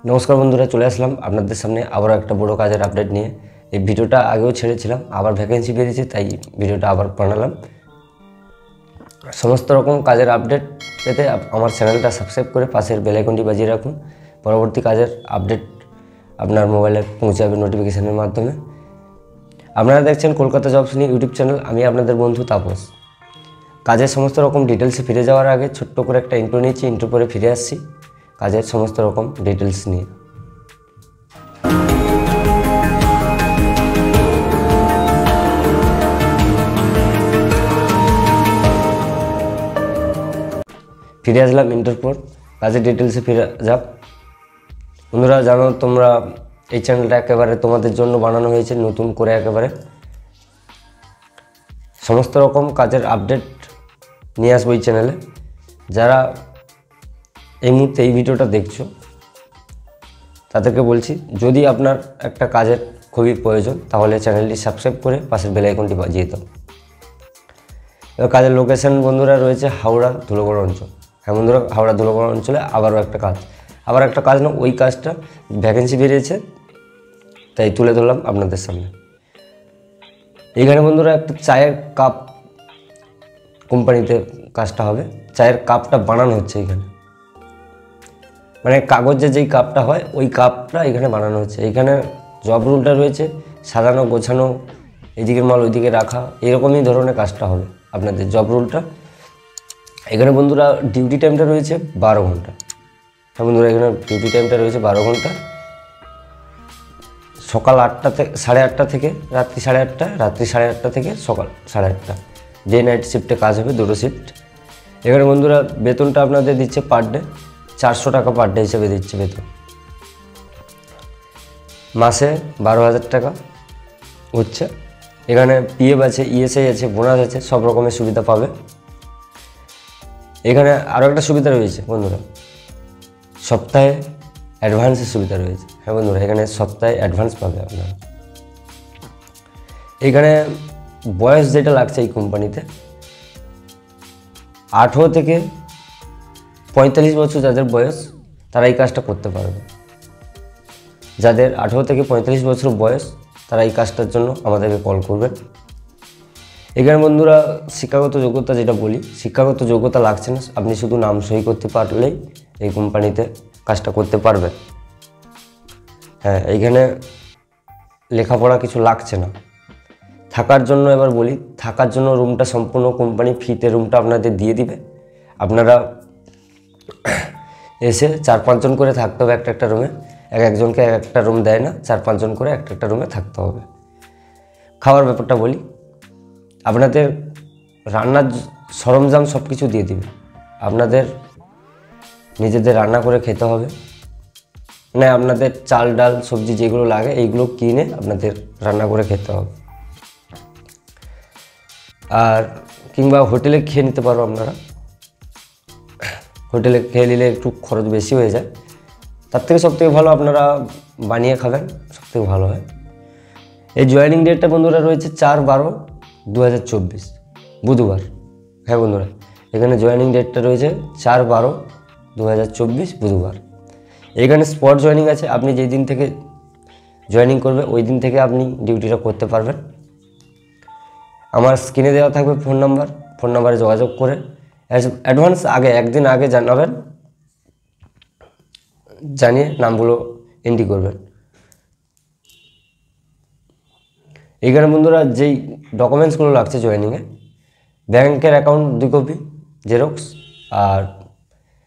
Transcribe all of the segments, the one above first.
নমস্কার বন্ধুরা, চলে আসলাম আপনাদের সামনে আবার একটা বড় কাজের আপডেট নিয়ে। এই ভিডিওটা আগেও ছেড়েছিলাম, আবার ভ্যাকেন্সি বেরিয়েছে তাই ভিডিওটা আবার বানালাম। সমস্ত রকম কাজের আপডেট পেতে আমার চ্যানেলটা সাবস্ক্রাইব করে পাশের বেল আইকনটি বাজিয়ে রাখুন। পরবর্তী কাজের আপডেট আপনার মোবাইলে পৌঁছে যাবে নোটিফিকেশনের মাধ্যমে। আপনারা দেখছেন কলকাতা জবস নিয়ে ইউটিউব চ্যানেল। আমি আপনাদের বন্ধু তাপস। কাজের সমস্ত রকম ডিটেলসে ফিরে যাওয়ার আগে ছোট্ট করে একটা ইন্ট্রো নিচ্ছি, ইন্ট্রো পরে ফিরে আসছি কাজের সমস্ত রকম ডিটেলস নিয়ে। ফিরে আসলাম ইন্টার পর, কাজের ডিটেলসে ফিরে যাক। বন্ধুরা জানো, তোমরা এই চ্যানেলটা একেবারে তোমাদের জন্য বানানো হয়েছে নতুন করে। একেবারে সমস্ত রকম কাজের আপডেট নিয়ে আসবো এই চ্যানেলে। যারা এই মুহূর্তে এই ভিডিওটা দেখছো তাদেরকে বলছি, যদি আপনার একটা কাজের খুবই প্রয়োজন তাহলে চ্যানেলটি সাবস্ক্রাইব করে পাশের বেল আইকনটি বাজিয়ে দাও। এবার কাজের লোকেশন বন্ধুরা রয়েছে হাওড়া ধুলোগড় অঞ্চল। হ্যাঁ বন্ধুরা, হাওড়া ধুলোগড় অঞ্চলে আবার একটা কাজ না, ওই কাজটা ভ্যাকেন্সি বেরিয়েছে তাই তুলে ধরলাম আপনাদের সামনে। এইখানে বন্ধুরা একটা চায়ের কাপ কোম্পানিতে কাজটা হবে। চায়ের কাপটা বানানো হচ্ছে এখানে, মানে কাগজের যেই কাপটা হয় ওই কাপটা এখানে বানানো হচ্ছে। এখানে জব রুলটা রয়েছে সাজানো গোছানো, এইদিকের মাল ওইদিকে রাখা, এরকমই ধরনের কাজটা হবে আপনাদের জব রুলটা। এখানে বন্ধুরা ডিউটি টাইমটা রয়েছে 12 ঘন্টা। হ্যাঁ বন্ধুরা, এখানে ডিউটি টাইমটা রয়েছে 12 ঘন্টা। সকাল 8টা থেকে 8:30 থেকে রাত্রি 8:30, রাত্রি 8:30 থেকে সকাল 8:30। ডে নাইট শিফটে কাজ হবে, দুটো শিফট। এখানে বন্ধুরা বেতনটা আপনাদের দিচ্ছে পার ডে 400 টাকা পার ডে হিসেবে দিচ্ছে বেতন। মাসে 12,000 টাকা হচ্ছে। এখানে পিএফ আছে, ইএসআই আছে, বোনাস আছে, সব রকমের সুবিধা পাবে। এখানে আরও একটা সুবিধা রয়েছে বন্ধুরা, সপ্তাহে অ্যাডভান্সের সুবিধা রয়েছে। হ্যাঁ বন্ধুরা, এখানে সপ্তাহে অ্যাডভান্স পাবে আপনারা। এখানে বয়স যেটা লাগছে এই কোম্পানিতে 18 থেকে 45 বছর যাদের বয়স তারা এই কাজটা করতে পারবে। যাদের 18 থেকে 45 বছর বয়স তারা এই কাজটার জন্য আমাদেরকে কল করবেন। এখানে বন্ধুরা শিক্ষাগত যোগ্যতা যেটা বলি, শিক্ষাগত যোগ্যতা লাগছে না, আপনি শুধু নাম সই করতে পারলেই এই কোম্পানিতে কাজটা করতে পারবেন। হ্যাঁ, এইখানে লেখাপড়া কিছু লাগছে না। থাকার জন্য এবার বলি, থাকার জন্য রুমটা সম্পূর্ণ কোম্পানি ফ্রিতে রুমটা আপনাদের দিয়ে দিবে। আপনারা এসে 4-5 জন করে থাকতে হবে একটা রুমে। একজনকে একটা রুম দেয় না, 4-5 জন করে একটা রুমে থাকতে হবে। খাওয়ার ব্যাপারটা বলি, আপনাদের রান্নার সরঞ্জাম সব কিছু দিয়ে দিবে। আপনাদের নিজেদের রান্না করে খেতে হবে, মানে আপনাদের চাল ডাল সবজি যেগুলো লাগে এইগুলো কিনে আপনাদের রান্না করে খেতে হবে। আর কিংবা হোটেলে খেয়ে নিতে পারো আপনারা। হোটেলে খেয়ে নিলে একটু খরচ বেশি হয়ে যায়, তার থেকে সবথেকে ভালো আপনারা বানিয়ে খাবেন, সবথেকে ভালো হয়। এই জয়েনিং ডেটটা বন্ধুরা রয়েছে 4/12/2024 বুধবার। হ্যাঁ বন্ধুরা, এখানে জয়েনিং ডেটটা রয়েছে 4/12/2024 বুধবার। এখানে স্পট জয়েনিং আছে, আপনি যেই দিন থেকে জয়েনিং করবে ওই দিন থেকে আপনি ডিউটিটা করতে পারবেন। আমার স্ক্রিনে দেওয়া থাকবে ফোন নাম্বারে যোগাযোগ করে অ্যাডভান্স একদিন আগে জানাবেন, জানিয়ে নামগুলো এন্ট্রি করবেন। এইখানে বন্ধুরা যেই ডকুমেন্টসগুলো লাগছে জয়েনিংয়ে, ব্যাংকের অ্যাকাউন্ট 2 কপি জেরক্স, আর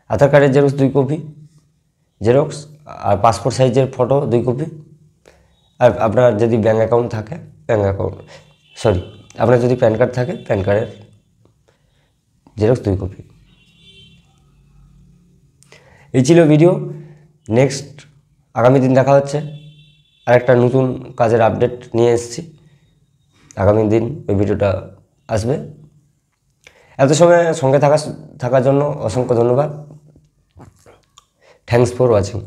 আধার কার্ডের জেরক্স 2 কপি জেরক্স, আর পাসপোর্ট সাইজের ফটো 2 কপি। আর আপনার যদি ব্যাঙ্ক অ্যাকাউন্ট থাকে আপনার যদি প্যান কার্ড থাকে প্যান কার্ডের জেরক্স 2 কপি। এই ছিল ভিডিও। নেক্সট আগামী দিন দেখা হচ্ছে, আর একটা নতুন কাজের আপডেট নিয়ে এসেছি। আগামী দিন ওই ভিডিওটা আসবে। এত সময় সঙ্গে থাকার জন্য অসংখ্য ধন্যবাদ। Thanks for watching.